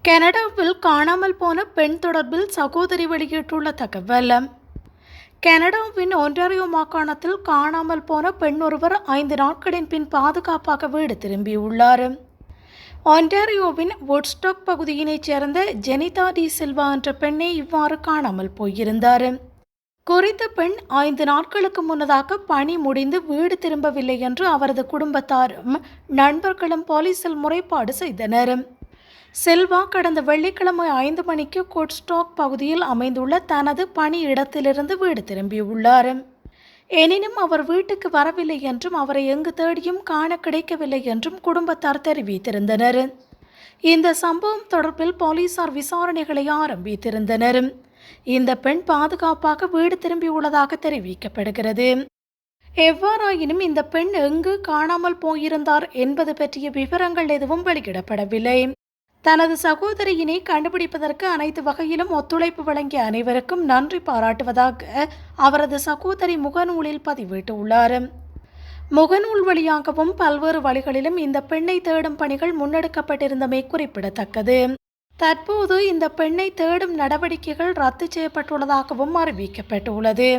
கனடாவில் காணாமல் போன பெண் தொடர்பில் சகோதரி வெளியிட்டுள்ள தகவல். கனடாவின் ஒன்டாரியோ மாகாணத்தில் காணாமல் போன பெண் ஒருவர் 5 நாட்களின் பின் பாதுகாப்பாக வீடு திரும்பியுள்ளார். ஒன்டாரியோவின் வுட்ஸ்டாக் பகுதியினைச் சேர்ந்த ஜெனிதா டி சில்வா என்ற பெண்ணே இவ்வாறு காணாமல் போயிருந்தார். குறித்த பெண் 5 நாட்களுக்கு முன்னதாக பணி முடிந்து வீடு திரும்பவில்லை என்று அவரது குடும்பத்தாரும் நண்பர்களும் போலீசில் முறைப்பாடு செய்தனர். செல்வா கடந்த வெள்ளிக்கிழமை 5 மணிக்கு வுட்ஸ்டாக் பகுதியில் அமைந்துள்ள தனது பணி இடத்திலிருந்து வீடு திரும்பியுள்ளார். எனினும் அவர் வீட்டுக்கு வரவில்லை என்றும் அவரை எங்கு தேடியும் காண கிடைக்கவில்லை என்றும் குடும்பத்தார் தெரிவித்திருந்தனர். இந்த சம்பவம் தொடர்பில் போலீசார் விசாரணைகளை ஆரம்பித்திருந்தனர். இந்த பெண் பாதுகாப்பாக வீடு திரும்பியுள்ளதாக தெரிவிக்கப்படுகிறது. எவ்வாறாயினும் இந்த பெண் எங்கு காணாமல் போயிருந்தார் என்பது பற்றிய விவரங்கள் எதுவும் வெளியிடப்படவில்லை. தனது சகோதரியினை கண்டுபிடிப்பதற்கு அனைத்து வகையிலும் ஒத்துழைப்பு வழங்கிய அனைவருக்கும் நன்றி பாராட்டுவதாக அவரது சகோதரி முகநூலில் பதிவிட்டுள்ளார். முகநூல் வழியாகவும் பல்வேறு வழிகளிலும் இந்த பெண்ணை தேடும் பணிகள் முன்னெடுக்கப்பட்டிருந்தமை குறிப்பிடத்தக்கது. தற்போது இந்த பெண்ணை தேடும் நடவடிக்கைகள் ரத்து செய்யப்பட்டுள்ளதாகவும் அறிவிக்கப்பட்டுள்ளது.